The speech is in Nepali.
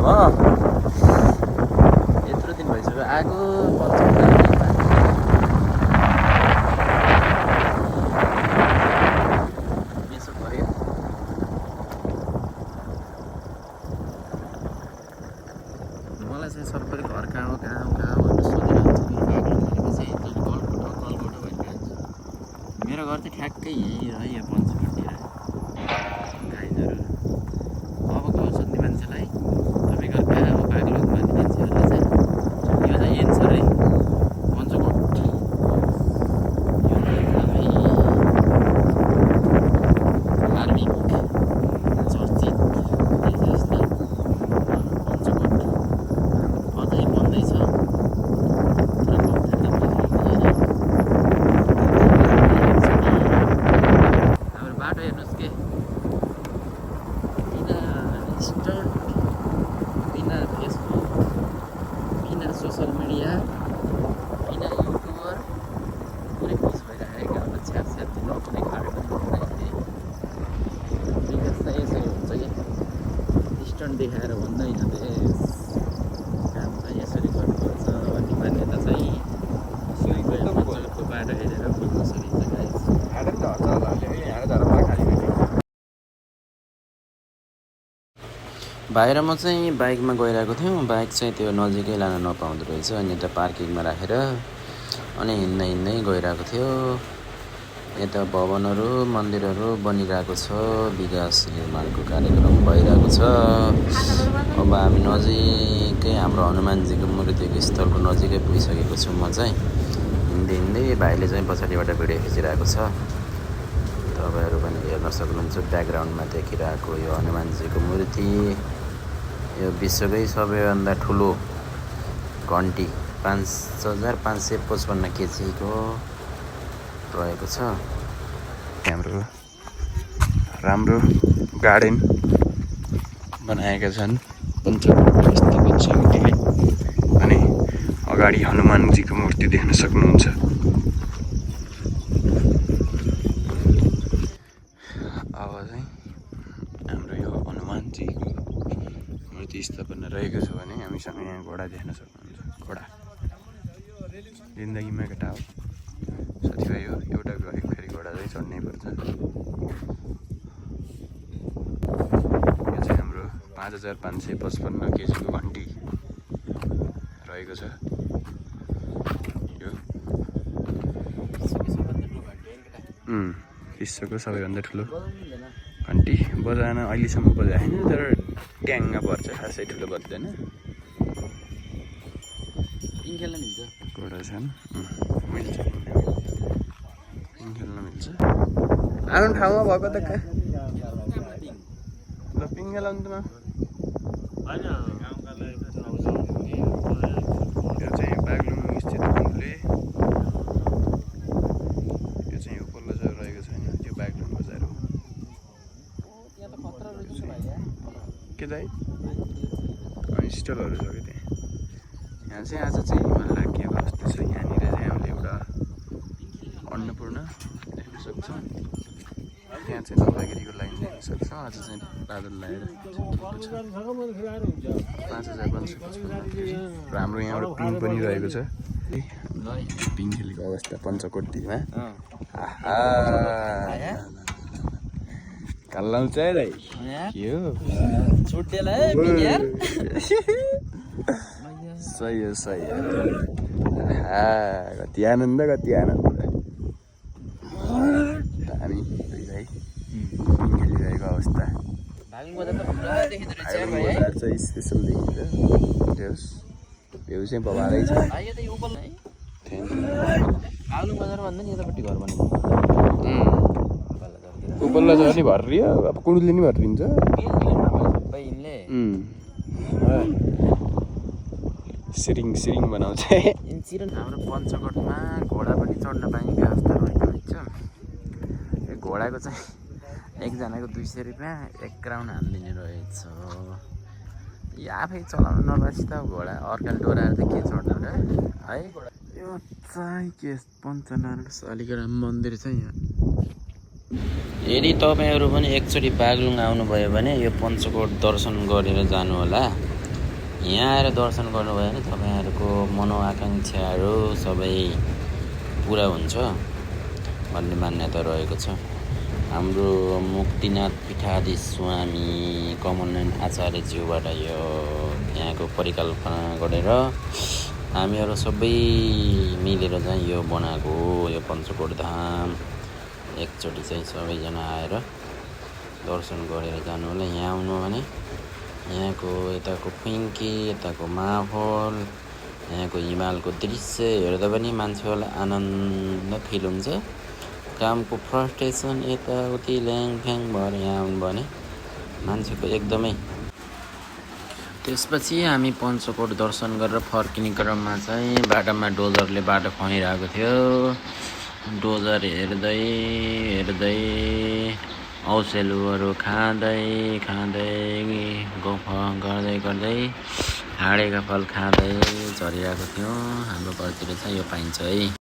अब यत्रो दिन भइसक्यो आएको यसो भयो। मलाई चाहिँ सबैले घर कहाँ हो भनेर सोधिरहन्छ। कलकोटो भनिरहन्छ। मेरो घर चाहिँ ठ्याक्कै यहीँ है, यो पञ्चकोटतिर गाईहरू। अबको सोध्ने मान्छेलाई तपाईँ घर कहाँ हो बाग्लो भन्ने मान्छेहरूलाई चाहिँ यो चाहिँ एन्सर है पञ्चकोट। यो एकदमै धार्मिक चर्चित देशस्थल पञ्चकोट अझै बन्दैछ। हाम्रो बाटो हेर्नुहोस् के बिना इन्स्टन्ट, बिना फेसबुक, बिना सोसल मिडिया, बिना युट्युबर पुरै पोस्ट भइरहेको अब छ्यापछ्याप नकुनै खाडो पनि भन्दाखेरि विकास चाहिँ यसरी हुन्छ कि स्टन्ट देखाएर भन्दैन बेस काम चाहिँ यसरी गर्नुपर्छ भन्ने मान्यता चाहिँ पञ्चकोटको बाटो हेरेर बुझ्न सकिन्छ गाइस। बाहिर म चाहिँ बाइकमा गइरहेको थियौँ। बाइक चाहिँ त्यो नजिकै लान नपाउँदो रहेछ, अनि यता पार्किङमा राखेर अनि हिँड्दै गइरहेको थियो। यता भवनहरू मन्दिरहरू बनिरहेको छ, विकास निर्माणको कार्यक्रम भइरहेको छ। अब हामी नजिकै हाम्रो हनुमानजीको मूर्तिको स्थलको नजिकै पुगिसकेको छु। म चाहिँ हिँड्दै भाइले चाहिँ पछाडिबाट भिडियो खिचिरहेको छ। तपाईँहरू पनि हेर्न सक्नुहुन्छ ब्याकग्राउन्डमा देखिरहेको यो हनुमानजीको मूर्ति। यो विश्वकै सबैभन्दा ठुलो घन्टी 5555 केजीको रहेको छ। हाम्रो राम्रो गार्डन बनाएका छन् पञ्चकोट समितिले। अनि अगाडि हनुमानजीको मूर्ति देख्न सक्नुहुन्छ। अब चाहिँ हाम्रो यो हनुमानजीको मूर्ति स्थापना रहेको छ भने हामीसँग यहाँ घोडा देख्न सक्नुहुन्छ। घोडा जिन्दगीमा केटा हो साथीभाइ हो, एउटा गएको फेरि घोडा चाहिँ चढ्नै पर्छ। यो चाहिँ हाम्रो 5555 केजीको घन्टी रहेको छ। यो विश्वको सबैभन्दा ठुलो घन्टी बजाएन अहिलेसम्म बजाएन, तर ट्याङमा पर्छ, खासै ठुलो बज्दैन। खेल्न मिल्छ घोडा छन्, मिल्छ खेल्न मिल्छ। आफ्नो ठाउँमा भएको त कहाँ ल पिङ्ग लाउनुमा। यो चाहिँ बाग्लुङ स्थित हुनुले यो चाहिँ उपल्लो चाहिँ रहेको छैन, त्यो बाग्लुङ बजार हो। के दाइ स्टलहरू छ कि त्यहाँ। यहाँ चाहिँ आज चाहिँ हिमाल लागेको जस्तो छ। यहाँनिर चाहिँ हामीले एउटा अन्नपूर्ण देख्न सक्छौँ। त्यहाँ चाहिँ नौलागिरीको लाइन देख्न सक्छौँ। आज चाहिँ बादल लागेर 5555 र हाम्रो यहाँबाट पिङ पनि रहेको छ। पिङ खेलेको अवस्था पञ्चकोटीमा कल्लाउँछ है दाइ के हो सही हो सही हो। कति आनन्द कति आनन्द। हामी भाइ खेलिरहेको अवस्था चाहिँ स्पेसल देखिन्छ। भ्यू चाहिँ बबारै छ। उपल्लो चाहिँ अलि भरियो, अब कुडुलले नि भरिन्छ। सिरिङ बनाउँछ। हाम्रो पञ्चकोटमा घोडा पनि चढ्न पाइने व्यवस्था रहेको रहेछ। यो घोडाको चाहिँ एकजनाको 200 रुपियाँ, 1 राउन्ड हालिदिने रहेछ। यो आफै चलाउनु नपाएपछि त घोडा अर्काले डोराएर त के चढ्नु र है। यो चाहिँ के पञ्चनारायण शालिग्राम मन्दिर छ यहाँ। यदि तपाईँहरू पनि एकचोटि बाग्लुङ आउनुभयो भने यो पञ्चकोट दर्शन गरेर जानु होला। यहाँ आएर दर्शन गर्नुभयो भने तपाईँहरूको मनोआकाङ्क्षाहरू सबै पुरा हुन्छ भन्ने मान्यता रहेको छ। हाम्रो मुक्तिनाथ पीठाधीश स्वामी कमलनाथ आचार्यज्यूबाट यो यहाँको परिकल्पना गरेर हामीहरू सबै मिलेर चाहिँ यो बनाएको हो। यो पञ्चकोट धाम एकचोटि चाहिँ सबैजना आएर दर्शन गरेर जानु होला। यहाँ आउनु भने यहाँको यताको पिङ्की, यताको माहौल, यहाँको हिमालको दृश्य हेर्दा पनि मान्छेहरूलाई आनन्द फिल हुन्छ। कामको फ्रस्ट्रेसन यताउति ल्याङफ्याङ भएर यहाँ आउनु भने मान्छेको एकदमै। त्यसपछि हामी पञ्चकोट दर्शन गरेर फर्किने क्रममा चाहिँ बाटोमा डोजरले बाटो खनिरहेको थियो। डोजर हेर्दै हेर्दै औसेलुहरू खाँदै गफ गर्दै हाँडेका फल खाँदै झरिरहेको थियौँ। हाम्रो घरतिर चाहिँ यो पाइन्छ है।